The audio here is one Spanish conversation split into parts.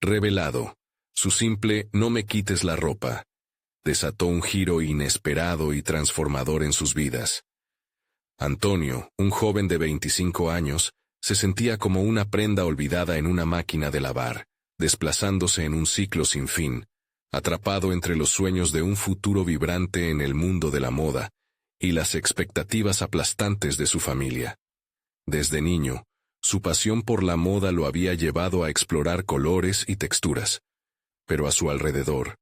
Revelado, su simple "no me quites la ropa" desató un giro inesperado y transformador en sus vidas. Antonio, un joven de 25 años, se sentía como una prenda olvidada en una máquina de lavar, desplazándose en un ciclo sin fin, atrapado entre los sueños de un futuro vibrante en el mundo de la moda y las expectativas aplastantes de su familia. Desde niño, su pasión por la moda lo había llevado a explorar colores y texturas. Pero a su alrededor,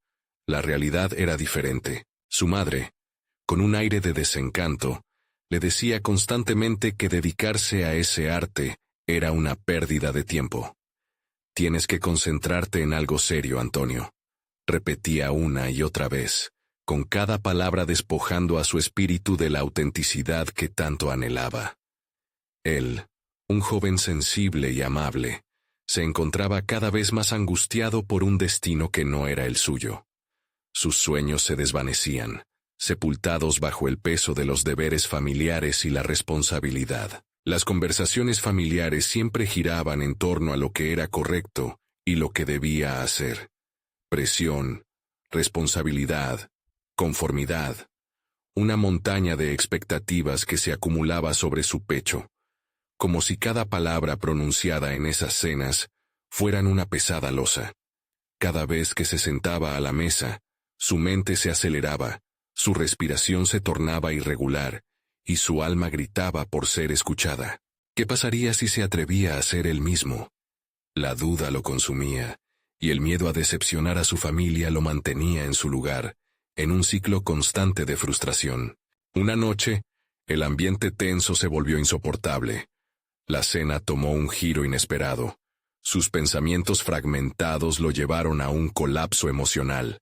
la realidad era diferente. Su madre, con un aire de desencanto, le decía constantemente que dedicarse a ese arte era una pérdida de tiempo. «Tienes que concentrarte en algo serio, Antonio», repetía una y otra vez, con cada palabra despojando a su espíritu de la autenticidad que tanto anhelaba. Él, un joven sensible y amable, se encontraba cada vez más angustiado por un destino que no era el suyo. Sus sueños se desvanecían, sepultados bajo el peso de los deberes familiares y la responsabilidad. Las conversaciones familiares siempre giraban en torno a lo que era correcto y lo que debía hacer. Presión, responsabilidad, conformidad. Una montaña de expectativas que se acumulaba sobre su pecho, como si cada palabra pronunciada en esas cenas fueran una pesada losa. Cada vez que se sentaba a la mesa, su mente se aceleraba, su respiración se tornaba irregular, y su alma gritaba por ser escuchada. ¿Qué pasaría si se atrevía a ser él mismo? La duda lo consumía, y el miedo a decepcionar a su familia lo mantenía en su lugar, en un ciclo constante de frustración. Una noche, el ambiente tenso se volvió insoportable. La cena tomó un giro inesperado. Sus pensamientos fragmentados lo llevaron a un colapso emocional.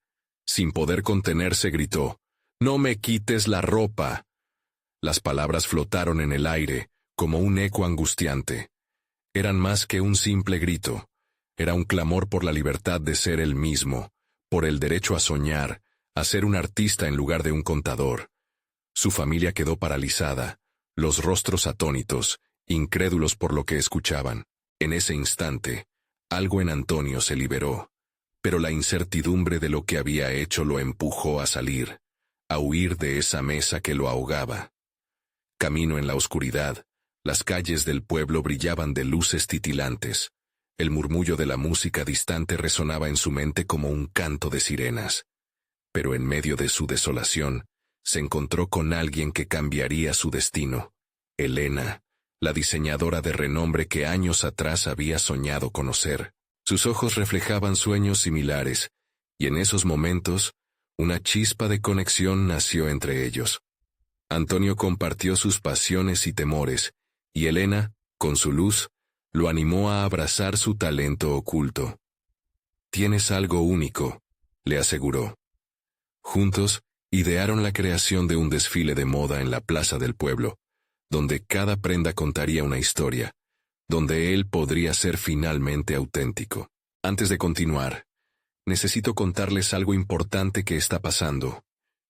Sin poder contenerse gritó: «¡No me quites la ropa!». Las palabras flotaron en el aire, como un eco angustiante. Eran más que un simple grito. Era un clamor por la libertad de ser él mismo, por el derecho a soñar, a ser un artista en lugar de un contador. Su familia quedó paralizada, los rostros atónitos, incrédulos por lo que escuchaban. En ese instante, algo en Antonio se liberó, pero la incertidumbre de lo que había hecho lo empujó a salir, a huir de esa mesa que lo ahogaba. Camino en la oscuridad, las calles del pueblo brillaban de luces titilantes. El murmullo de la música distante resonaba en su mente como un canto de sirenas. Pero en medio de su desolación, se encontró con alguien que cambiaría su destino: Elena, la diseñadora de renombre que años atrás había soñado conocer. Sus ojos reflejaban sueños similares, y en esos momentos, una chispa de conexión nació entre ellos. Antonio compartió sus pasiones y temores, y Elena, con su luz, lo animó a abrazar su talento oculto. «Tienes algo único», le aseguró. Juntos, idearon la creación de un desfile de moda en la plaza del pueblo, donde cada prenda contaría una historia, donde él podría ser finalmente auténtico. Antes de continuar, necesito contarles algo importante que está pasando.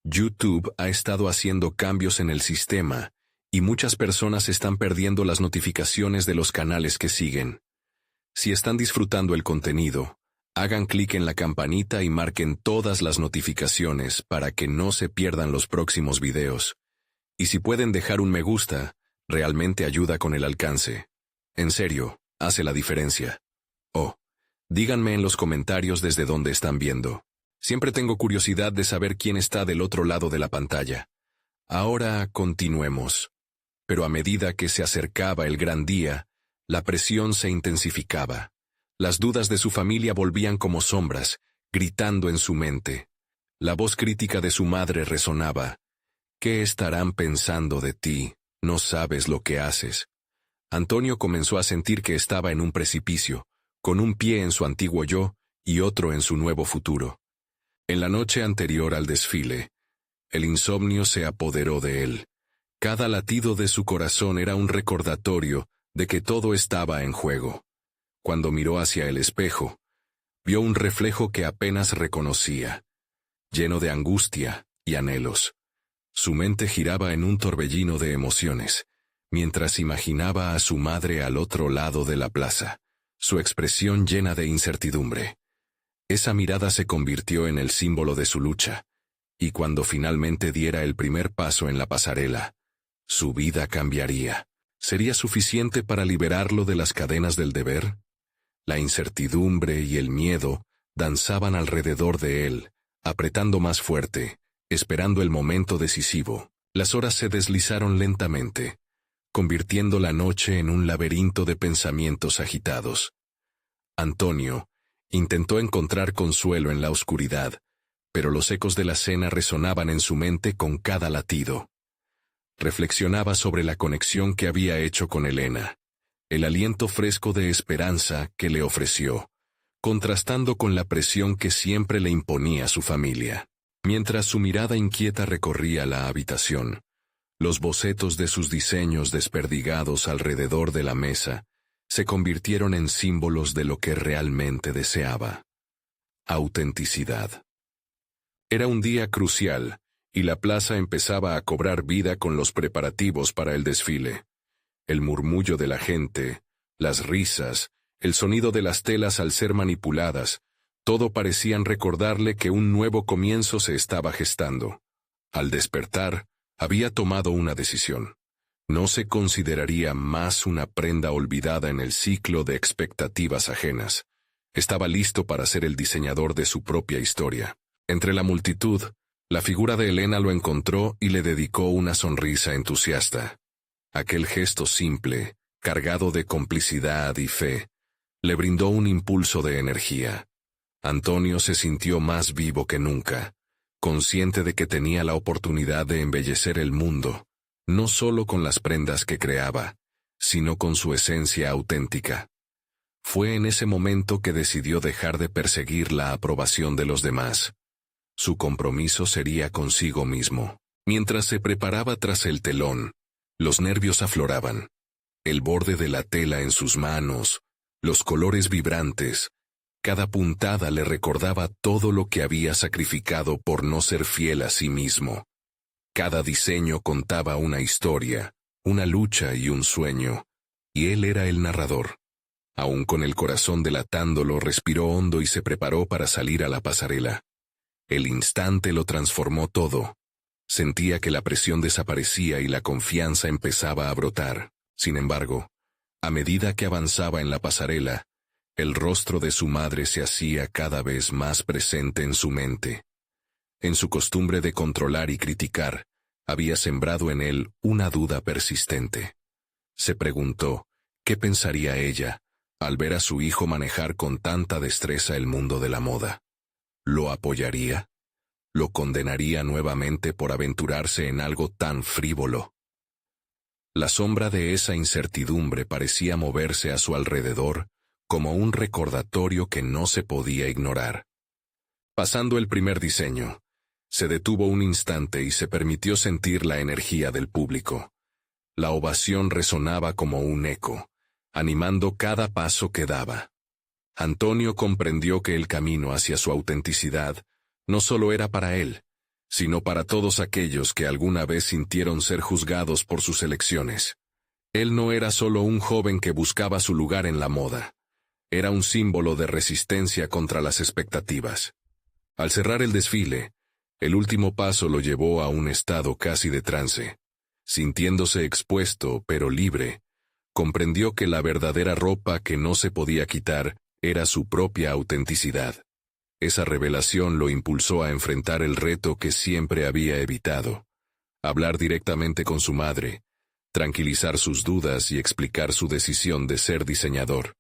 YouTube ha estado haciendo cambios en el sistema, y muchas personas están perdiendo las notificaciones de los canales que siguen. Si están disfrutando el contenido, hagan clic en la campanita y marquen todas las notificaciones para que no se pierdan los próximos videos. Y si pueden dejar un me gusta, realmente ayuda con el alcance. En serio, hace la diferencia. Oh, díganme en los comentarios desde dónde están viendo. Siempre tengo curiosidad de saber quién está del otro lado de la pantalla. Ahora continuemos. Pero a medida que se acercaba el gran día, la presión se intensificaba. Las dudas de su familia volvían como sombras, gritando en su mente. La voz crítica de su madre resonaba: «¿Qué estarán pensando de ti? No sabes lo que haces». Antonio comenzó a sentir que estaba en un precipicio, con un pie en su antiguo yo y otro en su nuevo futuro. En la noche anterior al desfile, el insomnio se apoderó de él. Cada latido de su corazón era un recordatorio de que todo estaba en juego. Cuando miró hacia el espejo, vio un reflejo que apenas reconocía, lleno de angustia y anhelos. Su mente giraba en un torbellino de emociones, mientras imaginaba a su madre al otro lado de la plaza, su expresión llena de incertidumbre. Esa mirada se convirtió en el símbolo de su lucha, y cuando finalmente diera el primer paso en la pasarela, su vida cambiaría. ¿Sería suficiente para liberarlo de las cadenas del deber? La incertidumbre y el miedo danzaban alrededor de él, apretando más fuerte, esperando el momento decisivo. Las horas se deslizaron lentamente, convirtiendo la noche en un laberinto de pensamientos agitados. Antonio intentó encontrar consuelo en la oscuridad, pero los ecos de la cena resonaban en su mente con cada latido. Reflexionaba sobre la conexión que había hecho con Elena, el aliento fresco de esperanza que le ofreció, contrastando con la presión que siempre le imponía su familia. Mientras su mirada inquieta recorría la habitación, los bocetos de sus diseños desperdigados alrededor de la mesa se convirtieron en símbolos de lo que realmente deseaba. Autenticidad. Era un día crucial, y la plaza empezaba a cobrar vida con los preparativos para el desfile. El murmullo de la gente, las risas, el sonido de las telas al ser manipuladas, todo parecían recordarle que un nuevo comienzo se estaba gestando. Al despertar, había tomado una decisión. No se consideraría más una prenda olvidada en el ciclo de expectativas ajenas. Estaba listo para ser el diseñador de su propia historia. Entre la multitud, la figura de Elena lo encontró y le dedicó una sonrisa entusiasta. Aquel gesto simple, cargado de complicidad y fe, le brindó un impulso de energía. Antonio se sintió más vivo que nunca, consciente de que tenía la oportunidad de embellecer el mundo, no solo con las prendas que creaba, sino con su esencia auténtica. Fue en ese momento que decidió dejar de perseguir la aprobación de los demás. Su compromiso sería consigo mismo. Mientras se preparaba tras el telón, los nervios afloraban. El borde de la tela en sus manos, los colores vibrantes, cada puntada le recordaba todo lo que había sacrificado por no ser fiel a sí mismo. Cada diseño contaba una historia, una lucha y un sueño, y él era el narrador. Aún con el corazón delatándolo, respiró hondo y se preparó para salir a la pasarela. El instante lo transformó todo. Sentía que la presión desaparecía y la confianza empezaba a brotar. Sin embargo, a medida que avanzaba en la pasarela, el rostro de su madre se hacía cada vez más presente en su mente. En su costumbre de controlar y criticar, había sembrado en él una duda persistente. Se preguntó, ¿qué pensaría ella al ver a su hijo manejar con tanta destreza el mundo de la moda? ¿Lo apoyaría? ¿Lo condenaría nuevamente por aventurarse en algo tan frívolo? La sombra de esa incertidumbre parecía moverse a su alrededor, como un recordatorio que no se podía ignorar. Pasando el primer diseño, se detuvo un instante y se permitió sentir la energía del público. La ovación resonaba como un eco, animando cada paso que daba. Antonio comprendió que el camino hacia su autenticidad no solo era para él, sino para todos aquellos que alguna vez sintieron ser juzgados por sus elecciones. Él no era solo un joven que buscaba su lugar en la moda. Era un símbolo de resistencia contra las expectativas. Al cerrar el desfile, el último paso lo llevó a un estado casi de trance. Sintiéndose expuesto pero libre, comprendió que la verdadera ropa que no se podía quitar era su propia autenticidad. Esa revelación lo impulsó a enfrentar el reto que siempre había evitado: hablar directamente con su madre, tranquilizar sus dudas y explicar su decisión de ser diseñador.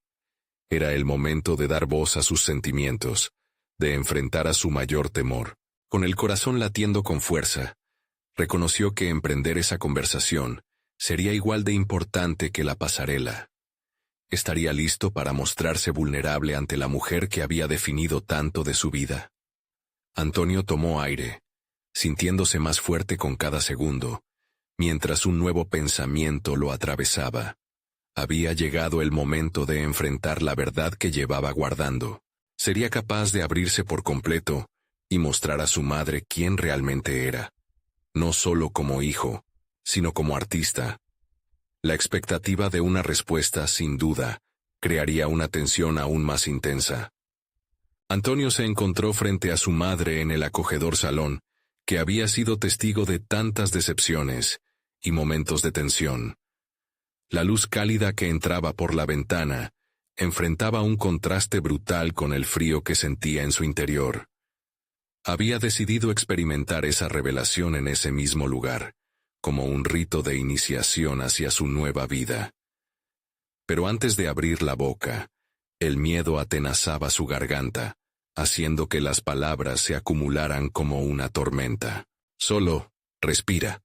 Era el momento de dar voz a sus sentimientos, de enfrentar a su mayor temor. Con el corazón latiendo con fuerza, reconoció que emprender esa conversación sería igual de importante que la pasarela. ¿Estaría listo para mostrarse vulnerable ante la mujer que había definido tanto de su vida? Antonio tomó aire, sintiéndose más fuerte con cada segundo, mientras un nuevo pensamiento lo atravesaba. Había llegado el momento de enfrentar la verdad que llevaba guardando. Sería capaz de abrirse por completo y mostrar a su madre quién realmente era, no solo como hijo, sino como artista. La expectativa de una respuesta, sin duda, crearía una tensión aún más intensa. Antonio se encontró frente a su madre en el acogedor salón, que había sido testigo de tantas decepciones y momentos de tensión. La luz cálida que entraba por la ventana enfrentaba un contraste brutal con el frío que sentía en su interior. Había decidido experimentar esa revelación en ese mismo lugar, como un rito de iniciación hacia su nueva vida. Pero antes de abrir la boca, el miedo atenazaba su garganta, haciendo que las palabras se acumularan como una tormenta. «Solo, respira»,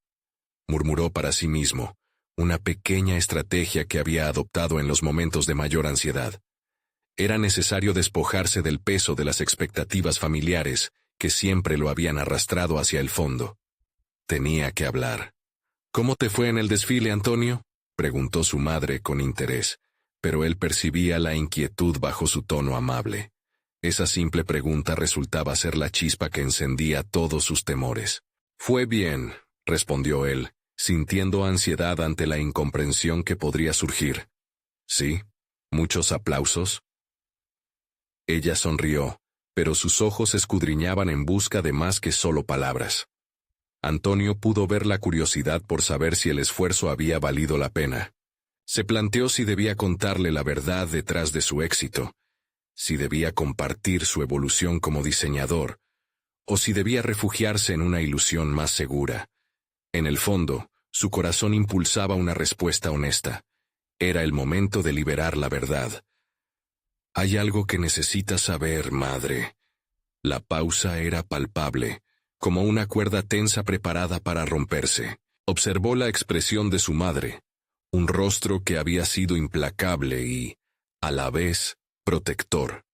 murmuró para sí mismo, una pequeña estrategia que había adoptado en los momentos de mayor ansiedad. Era necesario despojarse del peso de las expectativas familiares que siempre lo habían arrastrado hacia el fondo. Tenía que hablar. «¿Cómo te fue en el desfile, Antonio?», preguntó su madre con interés, pero él percibía la inquietud bajo su tono amable. Esa simple pregunta resultaba ser la chispa que encendía todos sus temores. «Fue bien», respondió él, sintiendo ansiedad ante la incomprensión que podría surgir. «¿Sí? ¿Muchos aplausos?». Ella sonrió, pero sus ojos escudriñaban en busca de más que solo palabras. Antonio pudo ver la curiosidad por saber si el esfuerzo había valido la pena. Se planteó si debía contarle la verdad detrás de su éxito, si debía compartir su evolución como diseñador, o si debía refugiarse en una ilusión más segura. En el fondo, su corazón impulsaba una respuesta honesta. Era el momento de liberar la verdad. «Hay algo que necesitas saber, madre». La pausa era palpable, como una cuerda tensa preparada para romperse. Observó la expresión de su madre, un rostro que había sido implacable y, a la vez, protector.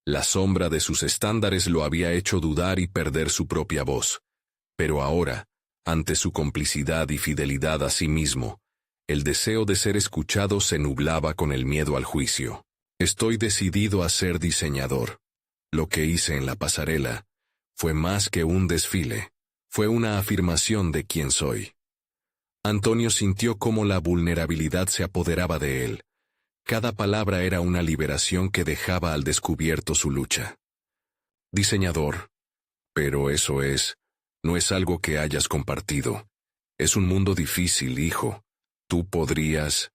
La sombra de sus estándares lo había hecho dudar y perder su propia voz. Pero ahora, ante su complicidad y fidelidad a sí mismo, el deseo de ser escuchado se nublaba con el miedo al juicio. «Estoy decidido a ser diseñador. Lo que hice en la pasarela fue más que un desfile, fue una afirmación de quién soy». Antonio sintió cómo la vulnerabilidad se apoderaba de él. Cada palabra era una liberación que dejaba al descubierto su lucha. «Diseñador. Pero no es algo que hayas compartido. Es un mundo difícil, hijo. Tú podrías...».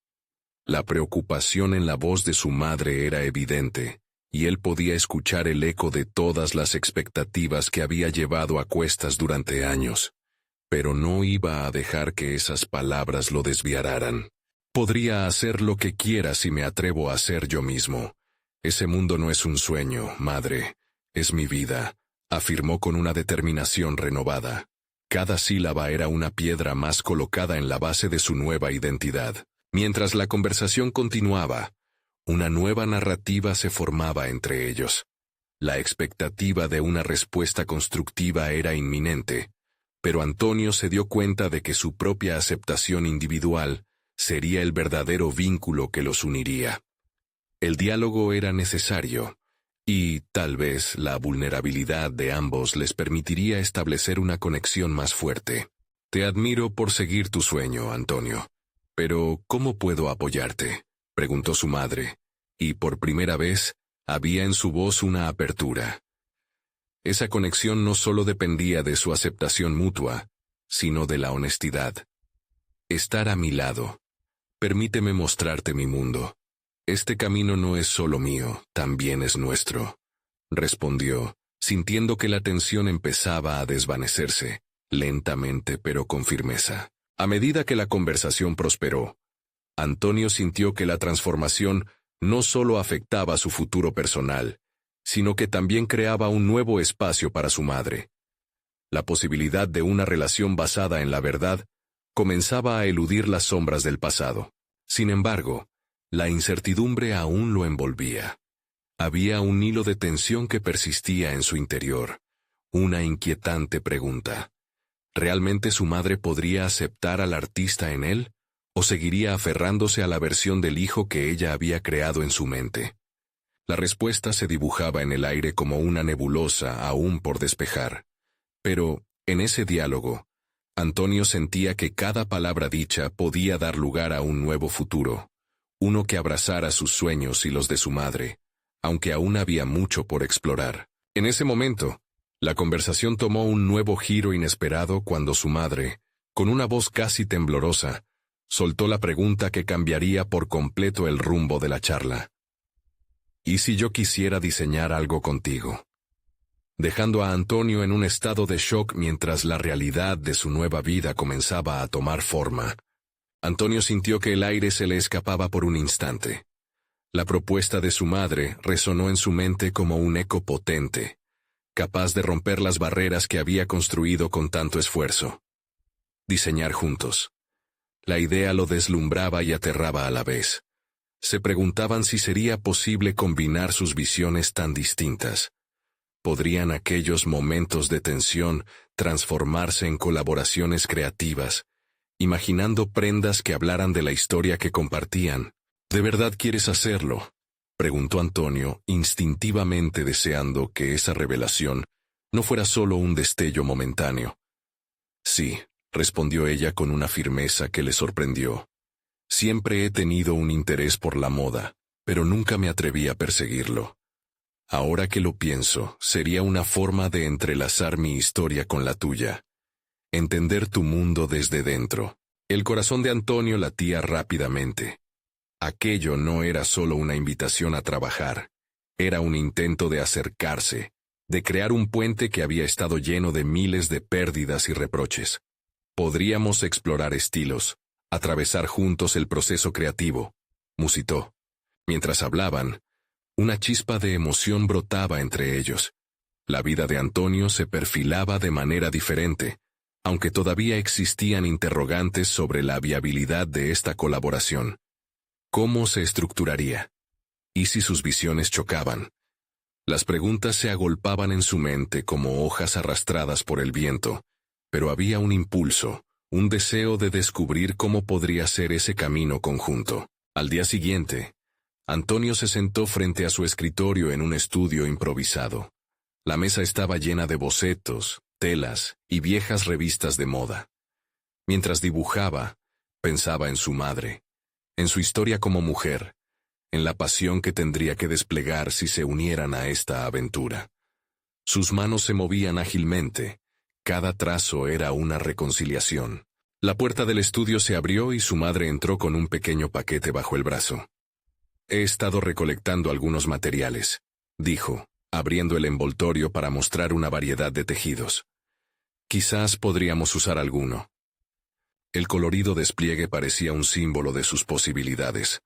La preocupación en la voz de su madre era evidente, y él podía escuchar el eco de todas las expectativas que había llevado a cuestas durante años. Pero no iba a dejar que esas palabras lo desviaran. «Podría hacer lo que quiera si me atrevo a ser yo mismo. Ese mundo no es un sueño, madre, es mi vida», afirmó con una determinación renovada. Cada sílaba era una piedra más colocada en la base de su nueva identidad. Mientras la conversación continuaba, una nueva narrativa se formaba entre ellos. La expectativa de una respuesta constructiva era inminente, pero Antonio se dio cuenta de que su propia aceptación individual sería el verdadero vínculo que los uniría. El diálogo era necesario, y, tal vez, la vulnerabilidad de ambos les permitiría establecer una conexión más fuerte. «Te admiro por seguir tu sueño, Antonio. Pero, ¿cómo puedo apoyarte?», preguntó su madre, y por primera vez, había en su voz una apertura. Esa conexión no solo dependía de su aceptación mutua, sino de la honestidad. «Estar a mi lado. Permíteme mostrarte mi mundo. Este camino no es solo mío, también es nuestro», respondió, sintiendo que la tensión empezaba a desvanecerse, lentamente pero con firmeza. A medida que la conversación prosperó, Antonio sintió que la transformación no solo afectaba su futuro personal, sino que también creaba un nuevo espacio para su madre. La posibilidad de una relación basada en la verdad comenzaba a eludir las sombras del pasado. Sin embargo, la incertidumbre aún lo envolvía. Había un hilo de tensión que persistía en su interior, una inquietante pregunta. ¿Realmente su madre podría aceptar al artista en él, o seguiría aferrándose a la versión del hijo que ella había creado en su mente? La respuesta se dibujaba en el aire como una nebulosa aún por despejar. Pero, en ese diálogo, Antonio sentía que cada palabra dicha podía dar lugar a un nuevo futuro, uno que abrazara sus sueños y los de su madre, aunque aún había mucho por explorar. En ese momento, la conversación tomó un nuevo giro inesperado cuando su madre, con una voz casi temblorosa, soltó la pregunta que cambiaría por completo el rumbo de la charla. ¿Y si yo quisiera diseñar algo contigo? Dejando a Antonio en un estado de shock mientras la realidad de su nueva vida comenzaba a tomar forma. Antonio sintió que el aire se le escapaba por un instante. La propuesta de su madre resonó en su mente como un eco potente, capaz de romper las barreras que había construido con tanto esfuerzo. Diseñar juntos. La idea lo deslumbraba y aterraba a la vez. Se preguntaban si sería posible combinar sus visiones tan distintas. ¿Podrían aquellos momentos de tensión transformarse en colaboraciones creativas, imaginando prendas que hablaran de la historia que compartían? ¿De verdad quieres hacerlo?, preguntó Antonio, instintivamente deseando que esa revelación no fuera solo un destello momentáneo. Sí, respondió ella con una firmeza que le sorprendió. Siempre he tenido un interés por la moda, pero nunca me atreví a perseguirlo. Ahora que lo pienso, sería una forma de entrelazar mi historia con la tuya. Entender tu mundo desde dentro. El corazón de Antonio latía rápidamente. Aquello no era solo una invitación a trabajar, era un intento de acercarse, de crear un puente que había estado lleno de miles de pérdidas y reproches. Podríamos explorar estilos, atravesar juntos el proceso creativo, musitó. Mientras hablaban, una chispa de emoción brotaba entre ellos. La vida de Antonio se perfilaba de manera diferente, aunque todavía existían interrogantes sobre la viabilidad de esta colaboración. ¿Cómo se estructuraría? ¿Y si sus visiones chocaban? Las preguntas se agolpaban en su mente como hojas arrastradas por el viento, pero había un impulso, un deseo de descubrir cómo podría ser ese camino conjunto. Al día siguiente, Antonio se sentó frente a su escritorio en un estudio improvisado. La mesa estaba llena de bocetos, telas y viejas revistas de moda. Mientras dibujaba, pensaba en su madre, en su historia como mujer, en la pasión que tendría que desplegar si se unieran a esta aventura. Sus manos se movían ágilmente, cada trazo era una reconciliación. La puerta del estudio se abrió y su madre entró con un pequeño paquete bajo el brazo. He estado recolectando algunos materiales, dijo, abriendo el envoltorio para mostrar una variedad de tejidos. Quizás podríamos usar alguno. El colorido despliegue parecía un símbolo de sus posibilidades.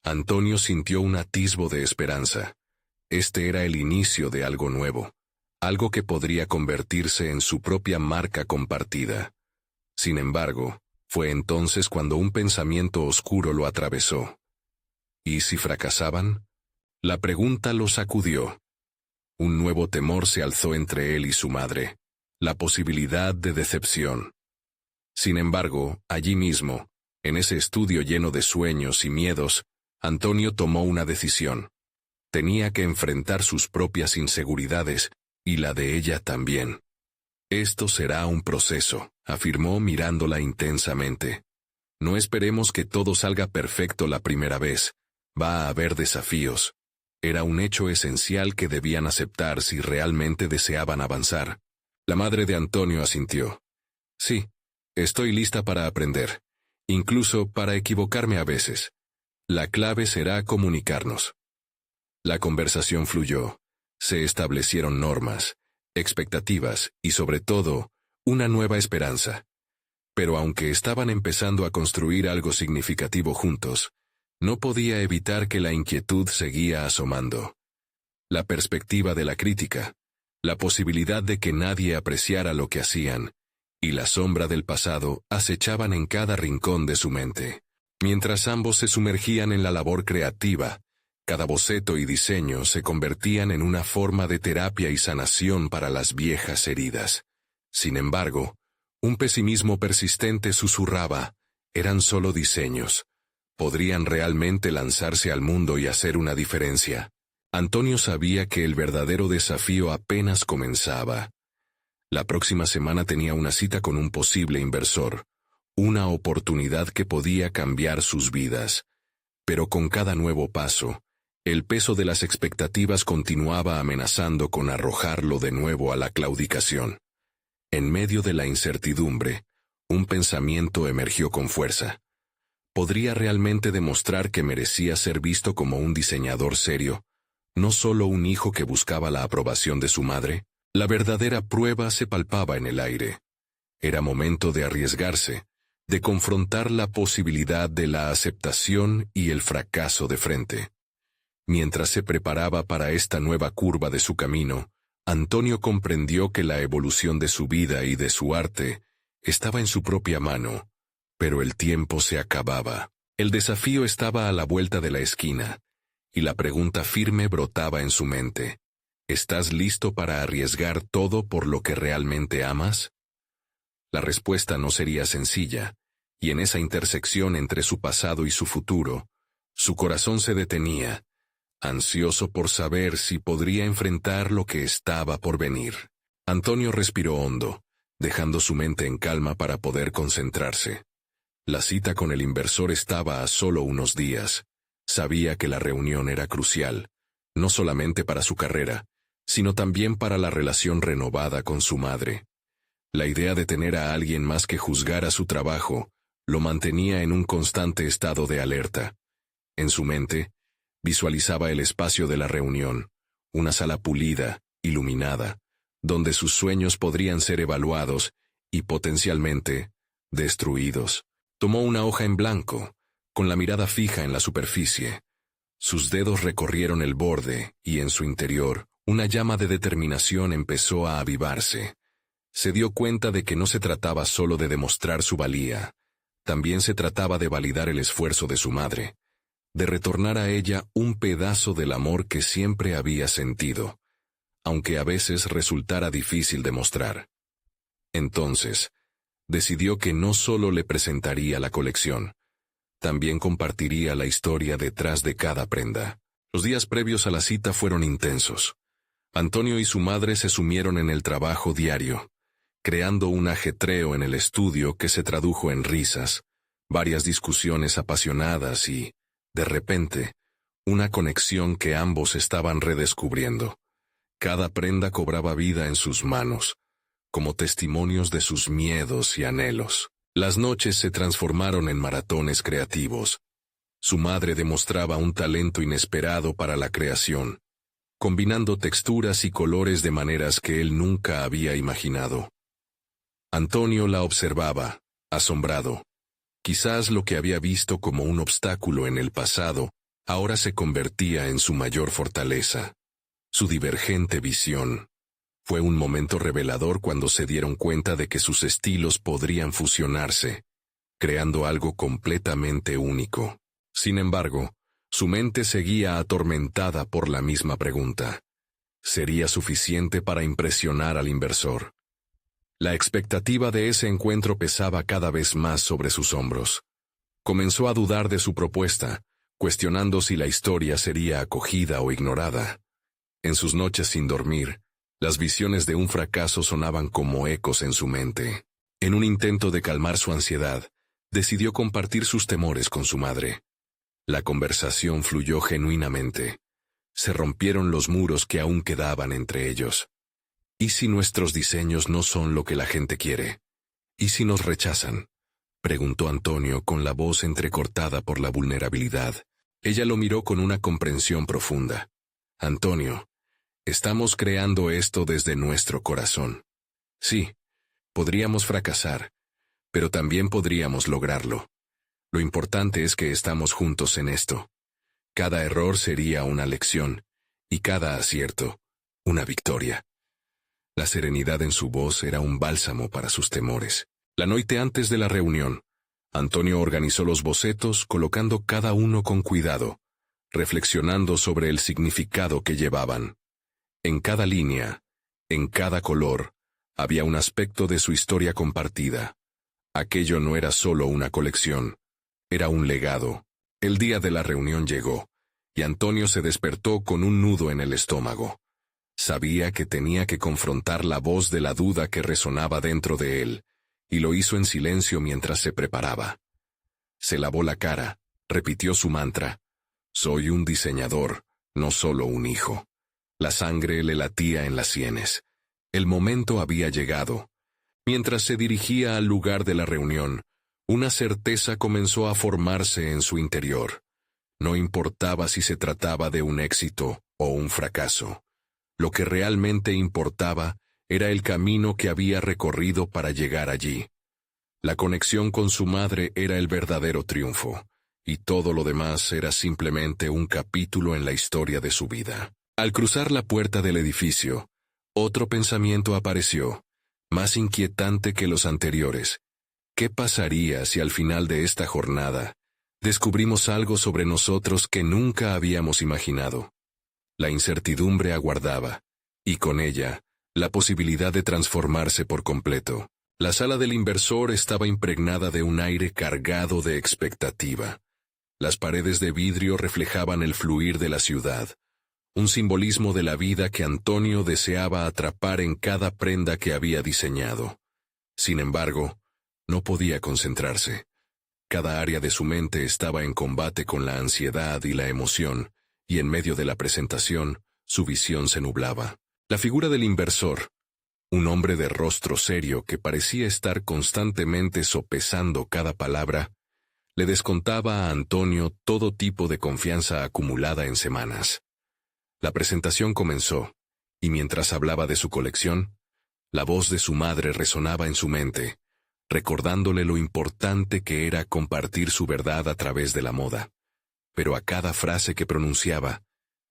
Antonio sintió un atisbo de esperanza. Este era el inicio de algo nuevo, algo que podría convertirse en su propia marca compartida. Sin embargo, fue entonces cuando un pensamiento oscuro lo atravesó. ¿Y si fracasaban? La pregunta lo sacudió. Un nuevo temor se alzó entre él y su madre, la posibilidad de decepción. Sin embargo, allí mismo, en ese estudio lleno de sueños y miedos, Antonio tomó una decisión. Tenía que enfrentar sus propias inseguridades, y la de ella también. Esto será un proceso, afirmó mirándola intensamente. No esperemos que todo salga perfecto la primera vez. Va a haber desafíos. Era un hecho esencial que debían aceptar si realmente deseaban avanzar. La madre de Antonio asintió. Sí, estoy lista para aprender, incluso para equivocarme a veces. La clave será comunicarnos. La conversación fluyó. Se establecieron normas, expectativas y sobre todo, una nueva esperanza. Pero aunque estaban empezando a construir algo significativo juntos, no podía evitar que la inquietud seguía asomando. La perspectiva de la crítica, la posibilidad de que nadie apreciara lo que hacían, y la sombra del pasado acechaban en cada rincón de su mente. Mientras ambos se sumergían en la labor creativa, cada boceto y diseño se convertían en una forma de terapia y sanación para las viejas heridas. Sin embargo, un pesimismo persistente susurraba, eran solo diseños. ¿Podrían realmente lanzarse al mundo y hacer una diferencia? Antonio sabía que el verdadero desafío apenas comenzaba. La próxima semana tenía una cita con un posible inversor, una oportunidad que podía cambiar sus vidas. Pero con cada nuevo paso, El peso de las expectativas continuaba amenazando con arrojarlo de nuevo a la claudicación. En medio de la incertidumbre, un pensamiento emergió con fuerza. ¿Podría realmente demostrar que merecía ser visto como un diseñador serio, no solo un hijo que buscaba la aprobación de su madre? La verdadera prueba se palpaba en el aire. Era momento de arriesgarse, de confrontar la posibilidad de la aceptación y el fracaso de frente. Mientras se preparaba para esta nueva curva de su camino, Antonio comprendió que la evolución de su vida y de su arte estaba en su propia mano, pero el tiempo se acababa. El desafío estaba a la vuelta de la esquina, y la pregunta firme brotaba en su mente. ¿Estás listo para arriesgar todo por lo que realmente amas? La respuesta no sería sencilla, y en esa intersección entre su pasado y su futuro, su corazón se detenía, ansioso por saber si podría enfrentar lo que estaba por venir. Antonio respiró hondo, dejando su mente en calma para poder concentrarse. La cita con el inversor estaba a solo unos días. Sabía que la reunión era crucial, no solamente para su carrera, sino también para la relación renovada con su madre. La idea de tener a alguien más que juzgara su trabajo lo mantenía en un constante estado de alerta. En su mente, visualizaba el espacio de la reunión, una sala pulida, iluminada, donde sus sueños podrían ser evaluados y potencialmente destruidos. Tomó una hoja en blanco, con la mirada fija en la superficie. Sus dedos recorrieron el borde y en su interior, una llama de determinación empezó a avivarse. Se dio cuenta de que no se trataba solo de demostrar su valía, también se trataba de validar el esfuerzo de su madre, de retornar a ella un pedazo del amor que siempre había sentido, aunque a veces resultara difícil de mostrar. Entonces, decidió que no solo le presentaría la colección, también compartiría la historia detrás de cada prenda. Los días previos a la cita fueron intensos. Antonio y su madre se sumieron en el trabajo diario, creando un ajetreo en el estudio que se tradujo en risas, varias discusiones apasionadas y, de repente, una conexión que ambos estaban redescubriendo. Cada prenda cobraba vida en sus manos, como testimonios de sus miedos y anhelos. Las noches se transformaron en maratones creativos. Su madre demostraba un talento inesperado para la creación, combinando texturas y colores de maneras que él nunca había imaginado. Antonio la observaba, asombrado. Quizás lo que había visto como un obstáculo en el pasado, ahora se convertía en su mayor fortaleza. Su divergente visión. Fue un momento revelador cuando se dieron cuenta de que sus estilos podrían fusionarse, creando algo completamente único. Sin embargo, su mente seguía atormentada por la misma pregunta. ¿Sería suficiente para impresionar al inversor? La expectativa de ese encuentro pesaba cada vez más sobre sus hombros. Comenzó a dudar de su propuesta, cuestionando si la historia sería acogida o ignorada. En sus noches sin dormir, las visiones de un fracaso sonaban como ecos en su mente. En un intento de calmar su ansiedad, decidió compartir sus temores con su madre. La conversación fluyó genuinamente. Se rompieron los muros que aún quedaban entre ellos. ¿Y si nuestros diseños no son lo que la gente quiere? ¿Y si nos rechazan? Preguntó Antonio con la voz entrecortada por la vulnerabilidad. Ella lo miró con una comprensión profunda. Antonio, estamos creando esto desde nuestro corazón. Sí, podríamos fracasar, pero también podríamos lograrlo. Lo importante es que estamos juntos en esto. Cada error sería una lección, y cada acierto, una victoria. La serenidad en su voz era un bálsamo para sus temores. La noche antes de la reunión, Antonio organizó los bocetos colocando cada uno con cuidado, reflexionando sobre el significado que llevaban. En cada línea, en cada color, había un aspecto de su historia compartida. Aquello no era solo una colección, era un legado. El día de la reunión llegó, y Antonio se despertó con un nudo en el estómago. Sabía que tenía que confrontar la voz de la duda que resonaba dentro de él, y lo hizo en silencio mientras se preparaba. Se lavó la cara, repitió su mantra. Soy un diseñador, no solo un hijo. La sangre le latía en las sienes. El momento había llegado. Mientras se dirigía al lugar de la reunión, una certeza comenzó a formarse en su interior. No importaba si se trataba de un éxito o un fracaso. Lo que realmente importaba era el camino que había recorrido para llegar allí. La conexión con su madre era el verdadero triunfo, y todo lo demás era simplemente un capítulo en la historia de su vida. Al cruzar la puerta del edificio, otro pensamiento apareció, más inquietante que los anteriores. ¿Qué pasaría si al final de esta jornada descubrimos algo sobre nosotros que nunca habíamos imaginado? La incertidumbre aguardaba, y con ella, la posibilidad de transformarse por completo. La sala del inversor estaba impregnada de un aire cargado de expectativa. Las paredes de vidrio reflejaban el fluir de la ciudad, un simbolismo de la vida que Antonio deseaba atrapar en cada prenda que había diseñado. Sin embargo, no podía concentrarse. Cada área de su mente estaba en combate con la ansiedad y la emoción, y en medio de la presentación, su visión se nublaba. La figura del inversor, un hombre de rostro serio que parecía estar constantemente sopesando cada palabra, le descontaba a Antonio todo tipo de confianza acumulada en semanas. La presentación comenzó, y mientras hablaba de su colección, la voz de su madre resonaba en su mente, recordándole lo importante que era compartir su verdad a través de la moda. Pero a cada frase que pronunciaba,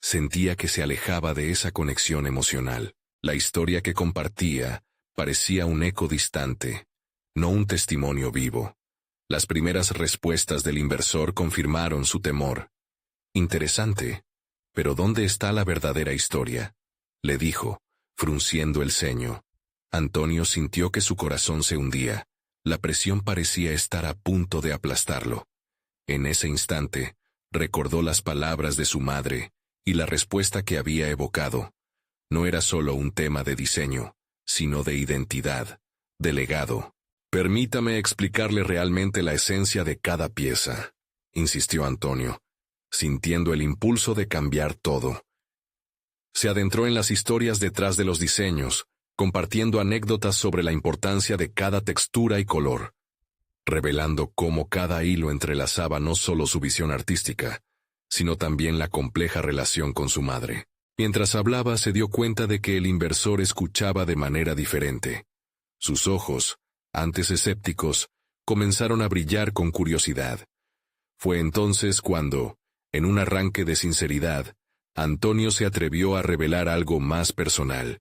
sentía que se alejaba de esa conexión emocional. La historia que compartía parecía un eco distante, no un testimonio vivo. Las primeras respuestas del inversor confirmaron su temor. Interesante, pero ¿dónde está la verdadera historia?, le dijo, frunciendo el ceño. Antonio sintió que su corazón se hundía. La presión parecía estar a punto de aplastarlo. En ese instante, recordó las palabras de su madre, y la respuesta que había evocado. No era solo un tema de diseño, sino de identidad, de legado. «Permítame explicarle realmente la esencia de cada pieza», insistió Antonio, sintiendo el impulso de cambiar todo. Se adentró en las historias detrás de los diseños, compartiendo anécdotas sobre la importancia de cada textura y color, revelando cómo cada hilo entrelazaba no solo su visión artística, sino también la compleja relación con su madre. Mientras hablaba se dio cuenta de que el inversor escuchaba de manera diferente. Sus ojos, antes escépticos, comenzaron a brillar con curiosidad. Fue entonces cuando, en un arranque de sinceridad, Antonio se atrevió a revelar algo más personal.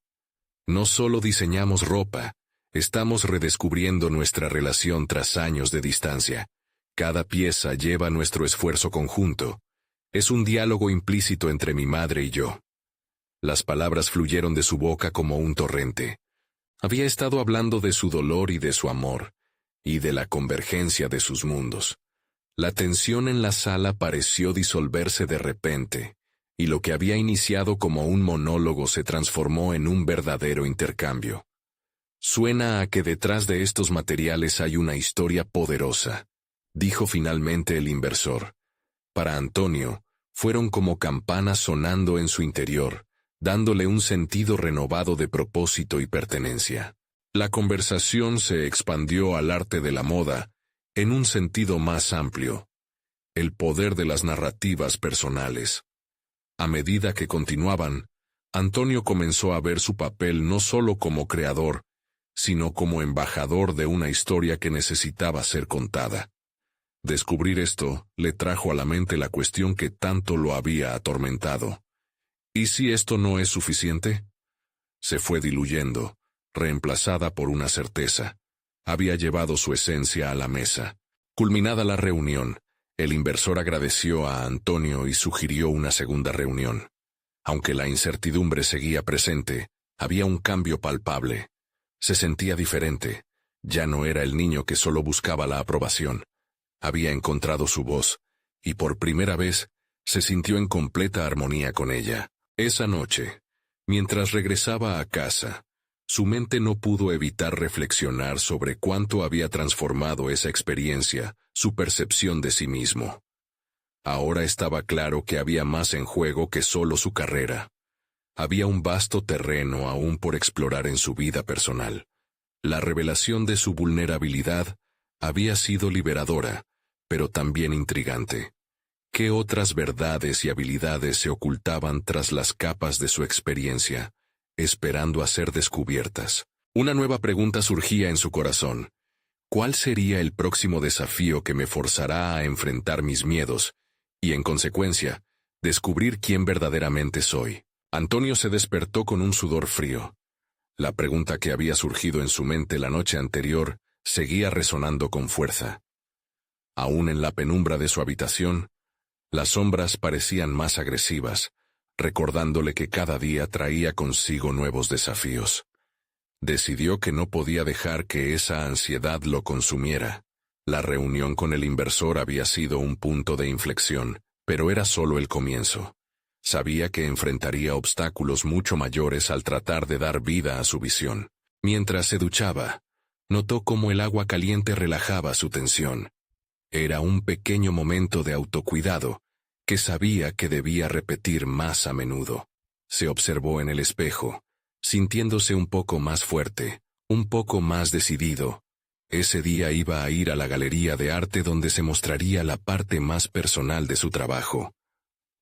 No solo diseñamos ropa, estamos redescubriendo nuestra relación tras años de distancia. Cada pieza lleva nuestro esfuerzo conjunto. Es un diálogo implícito entre mi madre y yo. Las palabras fluyeron de su boca como un torrente. Había estado hablando de su dolor y de su amor, y de la convergencia de sus mundos. La tensión en la sala pareció disolverse de repente, y lo que había iniciado como un monólogo se transformó en un verdadero intercambio. «Suena a que detrás de estos materiales hay una historia poderosa», dijo finalmente el inversor. Para Antonio, fueron como campanas sonando en su interior, dándole un sentido renovado de propósito y pertenencia. La conversación se expandió al arte de la moda, en un sentido más amplio. El poder de las narrativas personales. A medida que continuaban, Antonio comenzó a ver su papel no solo como creador, sino como embajador de una historia que necesitaba ser contada. Descubrir esto le trajo a la mente la cuestión que tanto lo había atormentado. ¿Y si esto no es suficiente? Se fue diluyendo, reemplazada por una certeza. Había llevado su esencia a la mesa. Culminada la reunión, el inversor agradeció a Antonio y sugirió una segunda reunión. Aunque la incertidumbre seguía presente, había un cambio palpable. Se sentía diferente. Ya no era el niño que solo buscaba la aprobación. Había encontrado su voz, y por primera vez, se sintió en completa armonía con ella. Esa noche, mientras regresaba a casa, su mente no pudo evitar reflexionar sobre cuánto había transformado esa experiencia, su percepción de sí mismo. Ahora estaba claro que había más en juego que solo su carrera. Había un vasto terreno aún por explorar en su vida personal. La revelación de su vulnerabilidad había sido liberadora, pero también intrigante. ¿Qué otras verdades y habilidades se ocultaban tras las capas de su experiencia, esperando a ser descubiertas? Una nueva pregunta surgía en su corazón. ¿Cuál sería el próximo desafío que me forzará a enfrentar mis miedos y, en consecuencia, descubrir quién verdaderamente soy? Antonio se despertó con un sudor frío. La pregunta que había surgido en su mente la noche anterior seguía resonando con fuerza. Aún en la penumbra de su habitación, las sombras parecían más agresivas, recordándole que cada día traía consigo nuevos desafíos. Decidió que no podía dejar que esa ansiedad lo consumiera. La reunión con el inversor había sido un punto de inflexión, pero era solo el comienzo. Sabía que enfrentaría obstáculos mucho mayores al tratar de dar vida a su visión. Mientras se duchaba, notó cómo el agua caliente relajaba su tensión. Era un pequeño momento de autocuidado que sabía que debía repetir más a menudo. Se observó en el espejo, sintiéndose un poco más fuerte, un poco más decidido. Ese día iba a ir a la galería de arte donde se mostraría la parte más personal de su trabajo.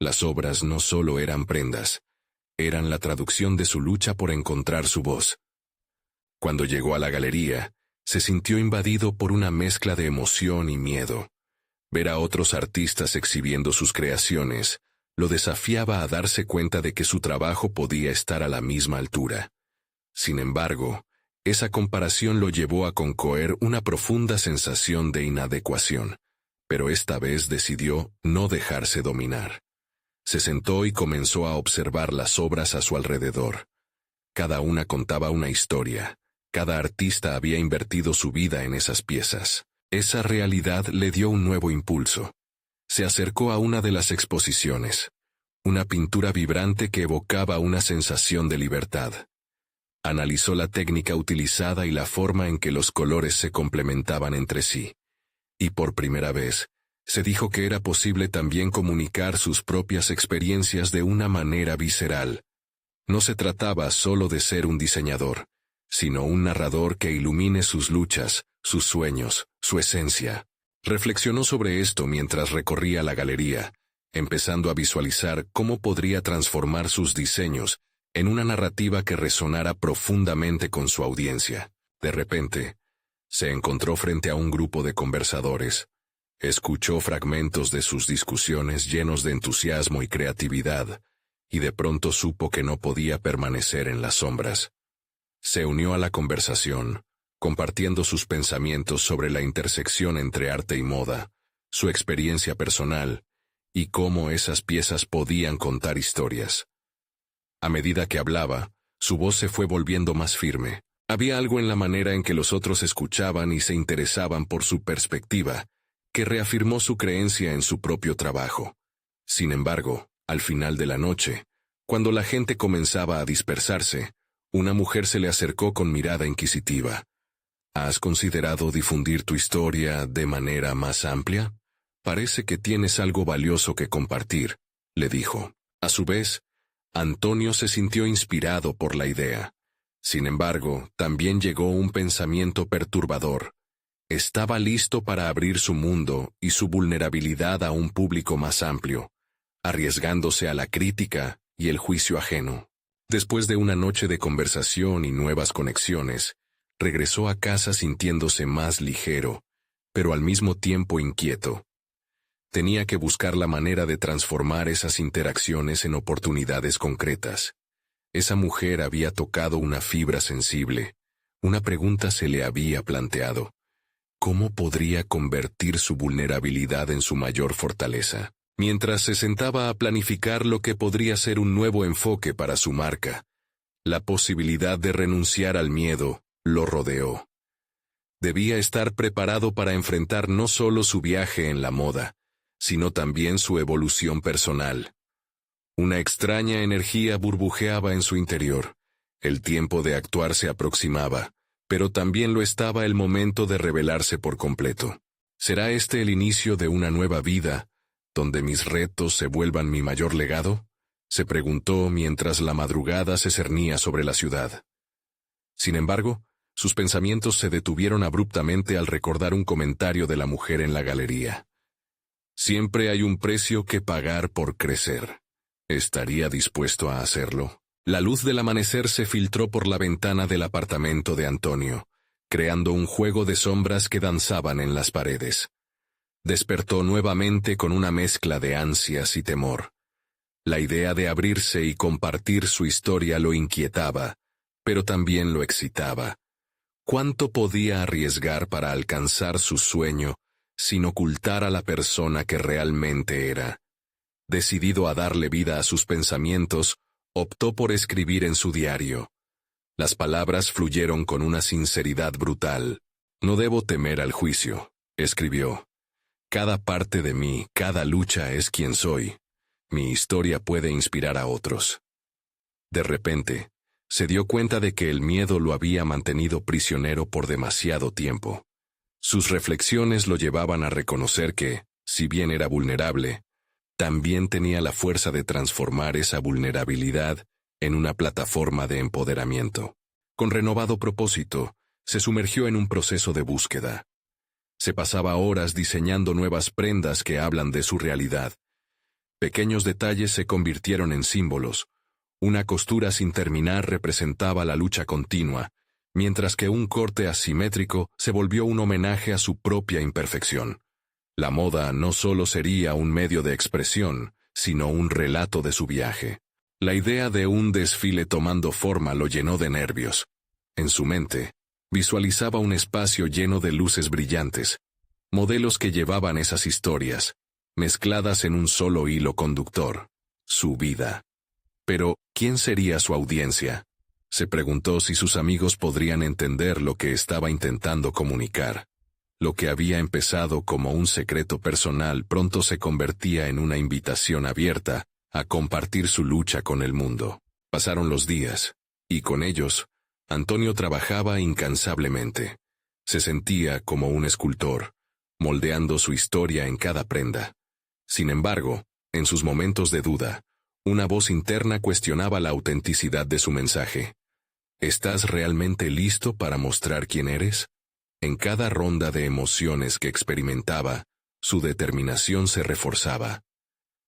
Las obras no solo eran prendas, eran la traducción de su lucha por encontrar su voz. Cuando llegó a la galería, se sintió invadido por una mezcla de emoción y miedo. Ver a otros artistas exhibiendo sus creaciones lo desafiaba a darse cuenta de que su trabajo podía estar a la misma altura. Sin embargo, esa comparación lo llevó a concoer una profunda sensación de inadecuación, pero esta vez decidió no dejarse dominar. Se sentó y comenzó a observar las obras a su alrededor. Cada una contaba una historia. Cada artista había invertido su vida en esas piezas. Esa realidad le dio un nuevo impulso. Se acercó a una de las exposiciones. Una pintura vibrante que evocaba una sensación de libertad. Analizó la técnica utilizada y la forma en que los colores se complementaban entre sí. Y por primera vez, se dijo que era posible también comunicar sus propias experiencias de una manera visceral. No se trataba solo de ser un diseñador, sino un narrador que ilumine sus luchas, sus sueños, su esencia. Reflexionó sobre esto mientras recorría la galería, empezando a visualizar cómo podría transformar sus diseños en una narrativa que resonara profundamente con su audiencia. De repente, se encontró frente a un grupo de conversadores. Escuchó fragmentos de sus discusiones llenos de entusiasmo y creatividad, y de pronto supo que no podía permanecer en las sombras. Se unió a la conversación, compartiendo sus pensamientos sobre la intersección entre arte y moda, su experiencia personal, y cómo esas piezas podían contar historias. A medida que hablaba, su voz se fue volviendo más firme. Había algo en la manera en que los otros escuchaban y se interesaban por su perspectiva, que reafirmó su creencia en su propio trabajo. Sin embargo, al final de la noche, cuando la gente comenzaba a dispersarse, una mujer se le acercó con mirada inquisitiva. ¿Has considerado difundir tu historia de manera más amplia? Parece que tienes algo valioso que compartir, le dijo. A su vez, Antonio se sintió inspirado por la idea. Sin embargo, también llegó un pensamiento perturbador. Estaba listo para abrir su mundo y su vulnerabilidad a un público más amplio, arriesgándose a la crítica y el juicio ajeno. Después de una noche de conversación y nuevas conexiones, regresó a casa sintiéndose más ligero, pero al mismo tiempo inquieto. Tenía que buscar la manera de transformar esas interacciones en oportunidades concretas. Esa mujer había tocado una fibra sensible. Una pregunta se le había planteado. ¿Cómo podría convertir su vulnerabilidad en su mayor fortaleza? Mientras se sentaba a planificar lo que podría ser un nuevo enfoque para su marca, la posibilidad de renunciar al miedo lo rodeó. Debía estar preparado para enfrentar no solo su viaje en la moda, sino también su evolución personal. Una extraña energía burbujeaba en su interior. El tiempo de actuar se aproximaba, pero también lo estaba el momento de revelarse por completo. ¿Será este el inicio de una nueva vida, ¿Donde mis retos se vuelvan mi mayor legado? Se preguntó mientras la madrugada se cernía sobre la ciudad. Sin embargo, sus pensamientos se detuvieron abruptamente al recordar un comentario de la mujer en la galería. Siempre hay un precio que pagar por crecer. ¿Estaría dispuesto a hacerlo? La luz del amanecer se filtró por la ventana del apartamento de Antonio, creando un juego de sombras que danzaban en las paredes. Despertó nuevamente con una mezcla de ansias y temor. La idea de abrirse y compartir su historia lo inquietaba, pero también lo excitaba. ¿Cuánto podía arriesgar para alcanzar su sueño sin ocultar a la persona que realmente era? Decidido a darle vida a sus pensamientos, optó por escribir en su diario. Las palabras fluyeron con una sinceridad brutal. «No debo temer al juicio», escribió. «Cada parte de mí, cada lucha es quien soy. Mi historia puede inspirar a otros». De repente, se dio cuenta de que el miedo lo había mantenido prisionero por demasiado tiempo. Sus reflexiones lo llevaban a reconocer que, si bien era vulnerable, también tenía la fuerza de transformar esa vulnerabilidad en una plataforma de empoderamiento. Con renovado propósito, se sumergió en un proceso de búsqueda. Se pasaba horas diseñando nuevas prendas que hablan de su realidad. Pequeños detalles se convirtieron en símbolos. Una costura sin terminar representaba la lucha continua, mientras que un corte asimétrico se volvió un homenaje a su propia imperfección. La moda no solo sería un medio de expresión, sino un relato de su viaje. La idea de un desfile tomando forma lo llenó de nervios. En su mente, visualizaba un espacio lleno de luces brillantes, modelos que llevaban esas historias, mezcladas en un solo hilo conductor, su vida. Pero, ¿quién sería su audiencia? Se preguntó si sus amigos podrían entender lo que estaba intentando comunicar. Lo que había empezado como un secreto personal pronto se convertía en una invitación abierta a compartir su lucha con el mundo. Pasaron los días, y con ellos, Antonio trabajaba incansablemente. Se sentía como un escultor, moldeando su historia en cada prenda. Sin embargo, en sus momentos de duda, una voz interna cuestionaba la autenticidad de su mensaje. ¿Estás realmente listo para mostrar quién eres? En cada ronda de emociones que experimentaba, su determinación se reforzaba.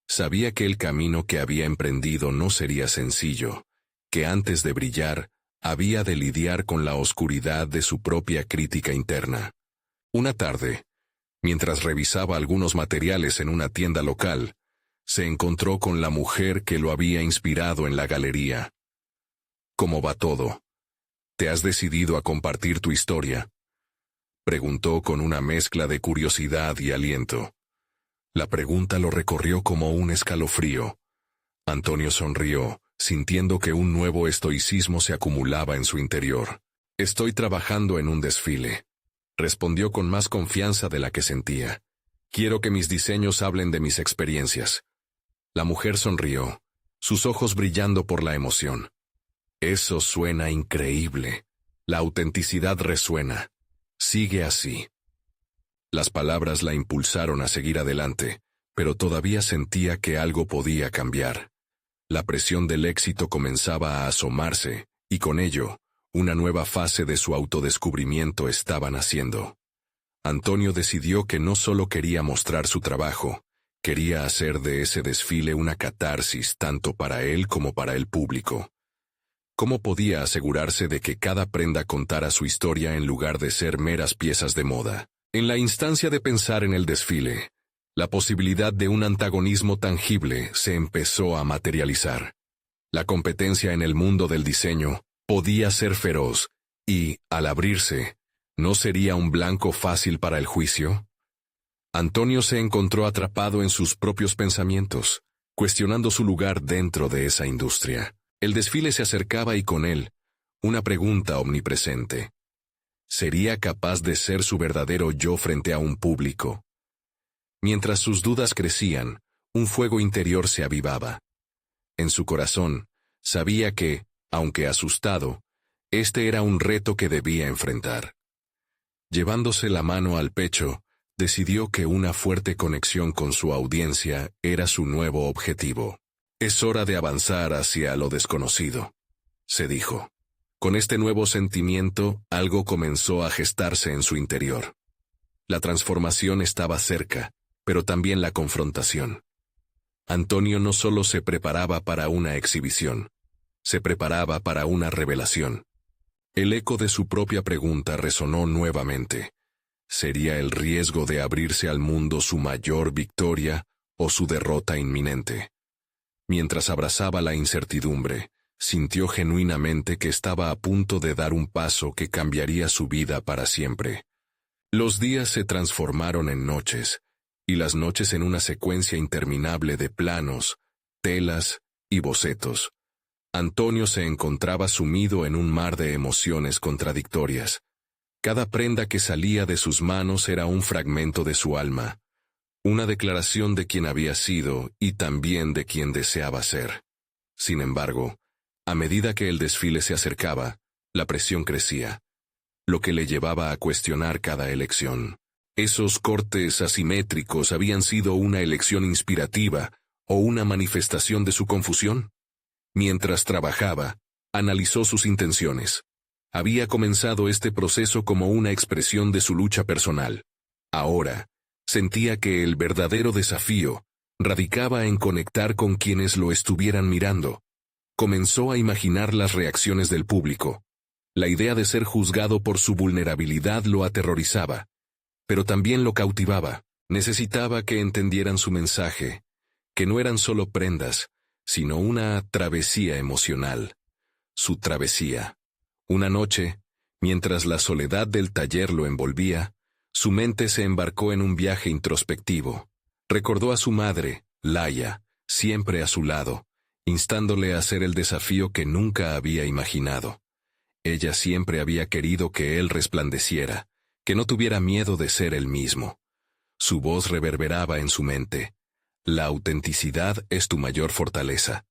Sabía que el camino que había emprendido no sería sencillo, que antes de brillar, había de lidiar con la oscuridad de su propia crítica interna. Una tarde, mientras revisaba algunos materiales en una tienda local, se encontró con la mujer que lo había inspirado en la galería. ¿Cómo va todo? ¿Te has decidido a compartir tu historia?, preguntó con una mezcla de curiosidad y aliento. La pregunta lo recorrió como un escalofrío. Antonio sonrió, sintiendo que un nuevo estoicismo se acumulaba en su interior. «Estoy trabajando en un desfile», respondió con más confianza de la que sentía. «Quiero que mis diseños hablen de mis experiencias». La mujer sonrió, sus ojos brillando por la emoción. «Eso suena increíble. La autenticidad resuena. Sigue así». Las palabras la impulsaron a seguir adelante, pero todavía sentía que algo podía cambiar. La presión del éxito comenzaba a asomarse, y con ello, una nueva fase de su autodescubrimiento estaba naciendo. Antonio decidió que no solo quería mostrar su trabajo, quería hacer de ese desfile una catarsis tanto para él como para el público. ¿Cómo podía asegurarse de que cada prenda contara su historia en lugar de ser meras piezas de moda? En la instancia de pensar en el desfile, la posibilidad de un antagonismo tangible se empezó a materializar. La competencia en el mundo del diseño podía ser feroz y, al abrirse, ¿no sería un blanco fácil para el juicio? Antonio se encontró atrapado en sus propios pensamientos, cuestionando su lugar dentro de esa industria. El desfile se acercaba y con él, una pregunta omnipresente. ¿Sería capaz de ser su verdadero yo frente a un público? Mientras sus dudas crecían, un fuego interior se avivaba. En su corazón, sabía que, aunque asustado, este era un reto que debía enfrentar. Llevándose la mano al pecho, Decidió que una fuerte conexión con su audiencia era su nuevo objetivo. Es hora de avanzar hacia lo desconocido, se dijo. Con este nuevo sentimiento, algo comenzó a gestarse en su interior. La transformación estaba cerca, pero también la confrontación. Antonio no solo se preparaba para una exhibición, se preparaba para una revelación. El eco de su propia pregunta resonó nuevamente. ¿Sería el riesgo de abrirse al mundo su mayor victoria o su derrota inminente? Mientras abrazaba la incertidumbre, sintió genuinamente que estaba a punto de dar un paso que cambiaría su vida para siempre. Los días se transformaron en noches, y las noches en una secuencia interminable de planos, telas y bocetos. Antonio se encontraba sumido en un mar de emociones contradictorias. Cada prenda que salía de sus manos era un fragmento de su alma, una declaración de quien había sido y también de quien deseaba ser. Sin embargo, a medida que el desfile se acercaba, la presión crecía, lo que le llevaba a cuestionar cada elección. ¿Esos cortes asimétricos habían sido una elección inspirativa o una manifestación de su confusión? Mientras trabajaba, analizó sus intenciones. Había comenzado este proceso como una expresión de su lucha personal. Ahora, sentía que el verdadero desafío radicaba en conectar con quienes lo estuvieran mirando. Comenzó a imaginar las reacciones del público. La idea de ser juzgado por su vulnerabilidad lo aterrorizaba, pero también lo cautivaba. Necesitaba que entendieran su mensaje, que no eran solo prendas, sino una travesía emocional. Su travesía. Una noche, mientras la soledad del taller lo envolvía, su mente se embarcó en un viaje introspectivo. Recordó a su madre, Laia, siempre a su lado, instándole a hacer el desafío que nunca había imaginado. Ella siempre había querido que él resplandeciera, que no tuviera miedo de ser él mismo. Su voz reverberaba en su mente. La autenticidad es tu mayor fortaleza.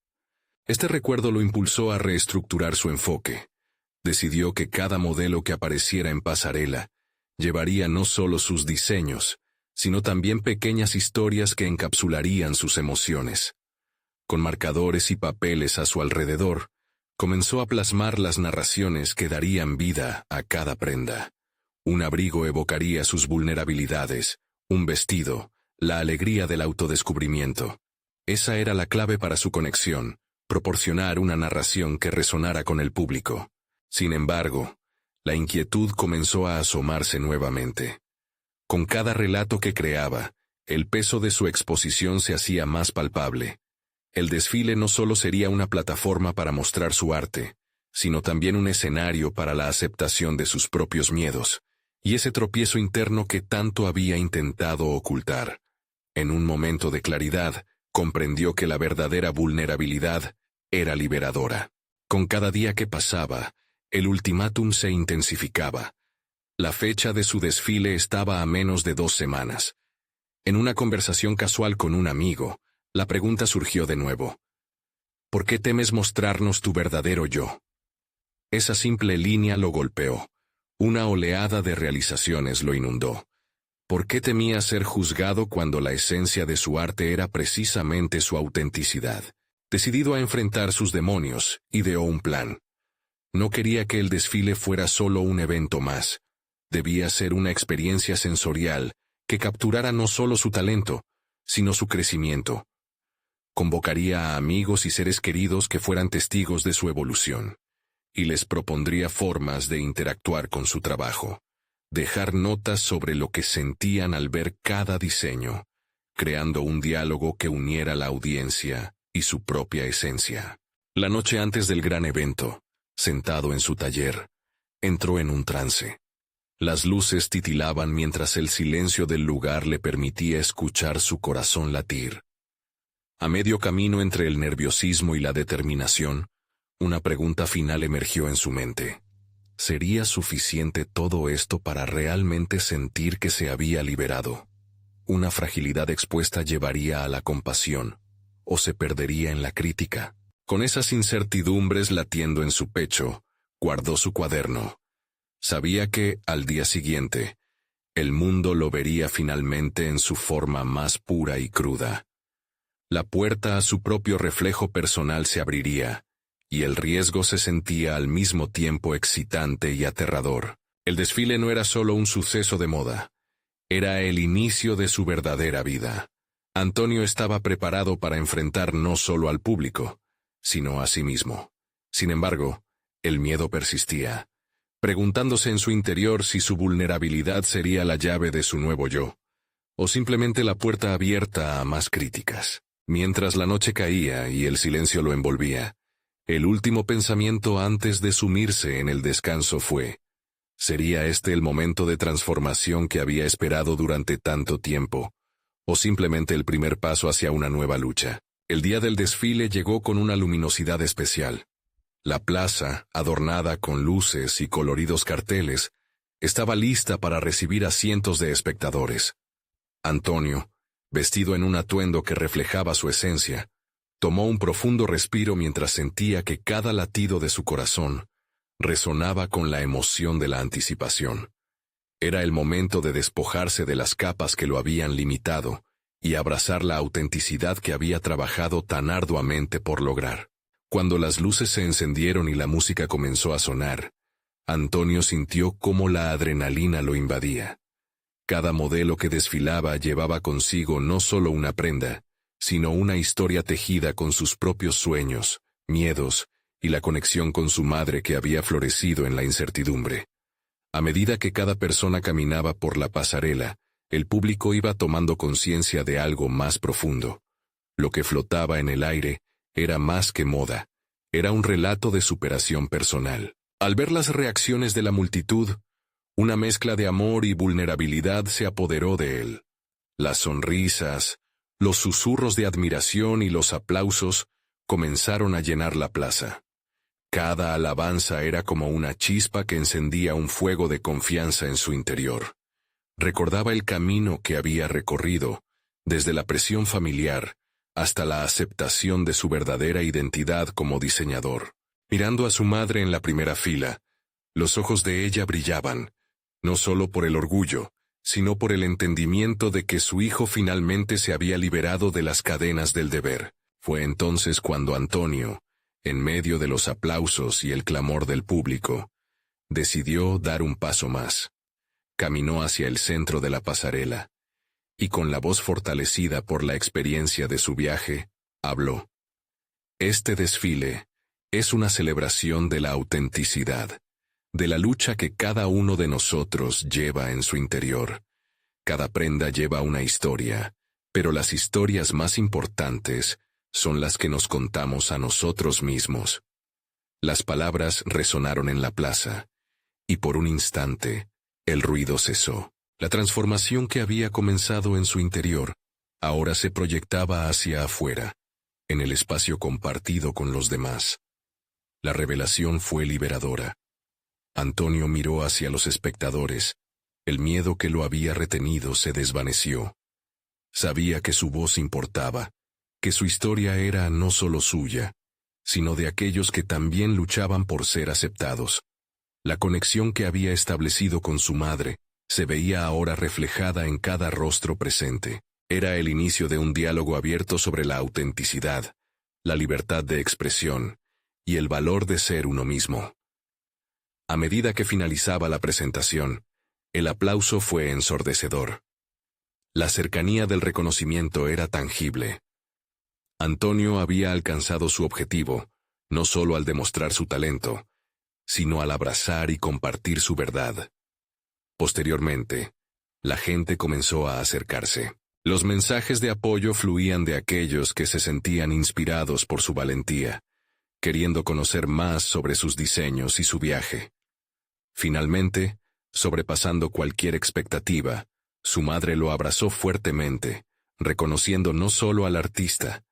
Este recuerdo lo impulsó a reestructurar su enfoque. Decidió que cada modelo que apareciera en pasarela llevaría no solo sus diseños, sino también pequeñas historias que encapsularían sus emociones. Con marcadores y papeles a su alrededor, comenzó a plasmar las narraciones que darían vida a cada prenda. Un abrigo evocaría sus vulnerabilidades, un vestido, la alegría del autodescubrimiento. Esa era la clave para su conexión, proporcionar una narración que resonara con el público. Sin embargo, la inquietud comenzó a asomarse nuevamente. Con cada relato que creaba, el peso de su exposición se hacía más palpable. El desfile no solo sería una plataforma para mostrar su arte, sino también un escenario para la aceptación de sus propios miedos, y ese tropiezo interno que tanto había intentado ocultar. En un momento de claridad, comprendió que la verdadera vulnerabilidad era liberadora. Con cada día que pasaba, el ultimátum se intensificaba. La fecha de su desfile estaba a menos de 2 semanas. En una conversación casual con un amigo, la pregunta surgió de nuevo. ¿Por qué temes mostrarnos tu verdadero yo? Esa simple línea lo golpeó. Una oleada de realizaciones lo inundó. ¿Por qué temía ser juzgado cuando la esencia de su arte era precisamente su autenticidad? Decidido a enfrentar sus demonios, ideó un plan. No quería que el desfile fuera solo un evento más. Debía ser una experiencia sensorial que capturara no solo su talento, sino su crecimiento. Convocaría a amigos y seres queridos que fueran testigos de su evolución, y les propondría formas de interactuar con su trabajo, dejar notas sobre lo que sentían al ver cada diseño, creando un diálogo que uniera la audiencia y su propia esencia. La noche antes del gran evento, sentado en su taller, entró en un trance. Las luces titilaban mientras el silencio del lugar le permitía escuchar su corazón latir. A medio camino entre el nerviosismo y la determinación, una pregunta final emergió en su mente. ¿Sería suficiente todo esto para realmente sentir que se había liberado? ¿Una fragilidad expuesta llevaría a la compasión, o se perdería en la crítica? Con esas incertidumbres latiendo en su pecho, guardó su cuaderno. Sabía que, al día siguiente, El mundo lo vería finalmente en su forma más pura y cruda. La puerta a su propio reflejo personal se abriría, y el riesgo se sentía al mismo tiempo excitante y aterrador. El desfile no era solo un suceso de moda, era el inicio de su verdadera vida. Antonio estaba preparado para enfrentar no solo al público, sino a sí mismo. Sin embargo, el miedo persistía, preguntándose en su interior si su vulnerabilidad sería la llave de su nuevo yo, o simplemente la puerta abierta a más críticas. Mientras la noche caía y el silencio lo envolvía, el último pensamiento antes de sumirse en el descanso fue: ¿sería este el momento de transformación que había esperado durante tanto tiempo, o simplemente el primer paso hacia una nueva lucha? El día del desfile llegó con una luminosidad especial. La plaza, adornada con luces y coloridos carteles, estaba lista para recibir a cientos de espectadores. Antonio, vestido en un atuendo que reflejaba su esencia, tomó un profundo respiro mientras sentía que cada latido de su corazón resonaba con la emoción de la anticipación. Era el momento de despojarse de las capas que lo habían limitado y abrazar la autenticidad que había trabajado tan arduamente por lograr. Cuando las luces se encendieron y la música comenzó a sonar, Antonio sintió cómo la adrenalina lo invadía. Cada modelo que desfilaba llevaba consigo no solo una prenda, sino una historia tejida con sus propios sueños, miedos y la conexión con su madre que había florecido en la incertidumbre. A medida que cada persona caminaba por la pasarela, el público iba tomando conciencia de algo más profundo. Lo que flotaba en el aire era más que moda, era un relato de superación personal. Al ver las reacciones de la multitud, una mezcla de amor y vulnerabilidad se apoderó de él. Las sonrisas, los susurros de admiración y los aplausos comenzaron a llenar la plaza. Cada alabanza era como una chispa que encendía un fuego de confianza en su interior. Recordaba el camino que había recorrido, desde la presión familiar hasta la aceptación de su verdadera identidad como diseñador. Mirando a su madre en la primera fila, los ojos de ella brillaban, no solo por el orgullo, sino por el entendimiento de que su hijo finalmente se había liberado de las cadenas del deber. Fue entonces cuando Antonio, en medio de los aplausos y el clamor del público, decidió dar un paso más. Caminó hacia el centro de la pasarela, y con la voz fortalecida por la experiencia de su viaje, habló. Este desfile es una celebración de la autenticidad, de la lucha que cada uno de nosotros lleva en su interior. Cada prenda lleva una historia, pero las historias más importantes son las que nos contamos a nosotros mismos. Las palabras resonaron en la plaza, y por un instante, el ruido cesó. La transformación que había comenzado en su interior, ahora se proyectaba hacia afuera, en el espacio compartido con los demás. La revelación fue liberadora. Antonio miró hacia los espectadores. El miedo que lo había retenido se desvaneció. Sabía que su voz importaba, que su historia era no solo suya, sino de aquellos que también luchaban por ser aceptados. La conexión que había establecido con su madre se veía ahora reflejada en cada rostro presente. Era el inicio de un diálogo abierto sobre la autenticidad, la libertad de expresión y el valor de ser uno mismo. A medida que finalizaba la presentación, el aplauso fue ensordecedor. La cercanía del reconocimiento era tangible. Antonio había alcanzado su objetivo, no solo al demostrar su talento, sino al abrazar y compartir su verdad. Posteriormente, la gente comenzó a acercarse. Los mensajes de apoyo fluían de aquellos que se sentían inspirados por su valentía, queriendo conocer más sobre sus diseños y su viaje. Finalmente, sobrepasando cualquier expectativa, su madre lo abrazó fuertemente, reconociendo no solo al artista,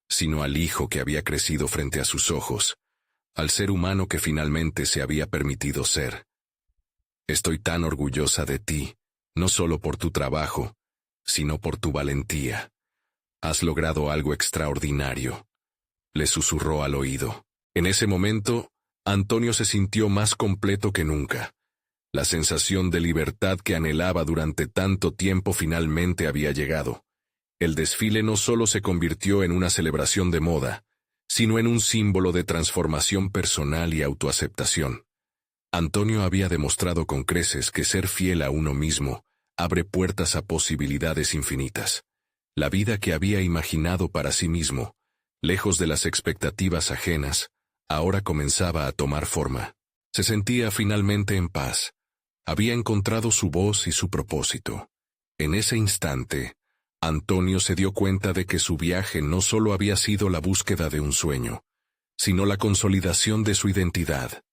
sino al hijo que había crecido frente a sus ojos, al ser humano que finalmente se había permitido ser. Estoy tan orgullosa de ti, no solo por tu trabajo, sino por tu valentía. Has logrado algo extraordinario, le susurró al oído. En ese momento, Antonio se sintió más completo que nunca. La sensación de libertad que anhelaba durante tanto tiempo finalmente había llegado. El desfile no solo se convirtió en una celebración de moda, sino en un símbolo de transformación personal y autoaceptación. Antonio había demostrado con creces que ser fiel a uno mismo abre puertas a posibilidades infinitas. La vida que había imaginado para sí mismo, lejos de las expectativas ajenas, ahora comenzaba a tomar forma. Se sentía finalmente en paz. Había encontrado su voz y su propósito. En ese instante, Antonio se dio cuenta de que su viaje no solo había sido la búsqueda de un sueño, sino la consolidación de su identidad.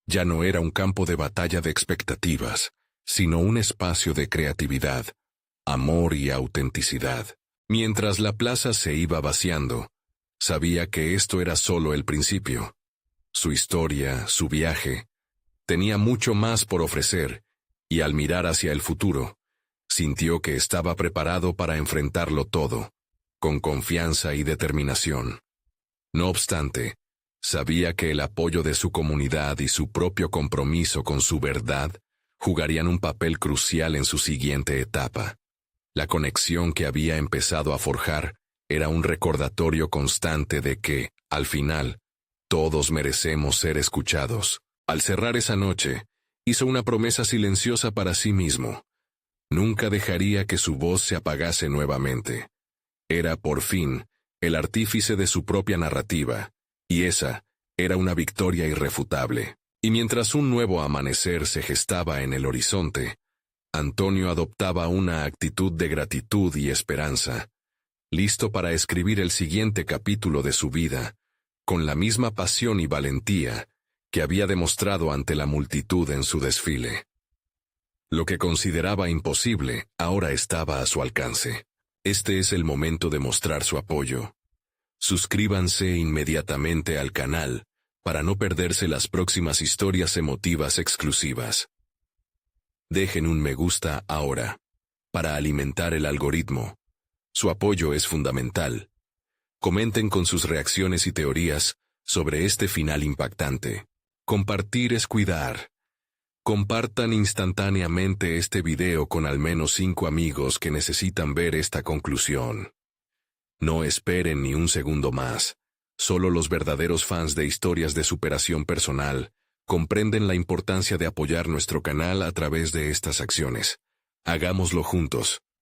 Ya no era un campo de batalla de expectativas, sino un espacio de creatividad, amor y autenticidad. Mientras la plaza se iba vaciando, sabía que esto era solo el principio. Su historia, su viaje, tenía mucho más por ofrecer, y al mirar hacia el futuro, sintió que estaba preparado para enfrentarlo todo, con confianza y determinación. No obstante, sabía que el apoyo de su comunidad y su propio compromiso con su verdad jugarían un papel crucial en su siguiente etapa. La conexión que había empezado a forjar era un recordatorio constante de que, al final, todos merecemos ser escuchados. Al cerrar esa noche, hizo una promesa silenciosa para sí mismo. Nunca dejaría que su voz se apagase nuevamente. Era, por fin, el artífice de su propia narrativa, y esa era una victoria irrefutable. Y mientras un nuevo amanecer se gestaba en el horizonte, Antonio adoptaba una actitud de gratitud y esperanza, listo para escribir el siguiente capítulo de su vida, con la misma pasión y valentía que había demostrado ante la multitud en su desfile. Lo que consideraba imposible ahora estaba a su alcance. Este es el momento de mostrar su apoyo. Suscríbanse inmediatamente al canal para no perderse las próximas historias emotivas exclusivas. Dejen un me gusta ahora, para alimentar el algoritmo. Su apoyo es fundamental. Comenten con sus reacciones y teorías sobre este final impactante. Compartir es cuidar. Compartan instantáneamente este video con al menos 5 amigos que necesitan ver esta conclusión. No esperen ni un segundo más. Solo los verdaderos fans de historias de superación personal comprenden la importancia de apoyar nuestro canal a través de estas acciones. Hagámoslo juntos.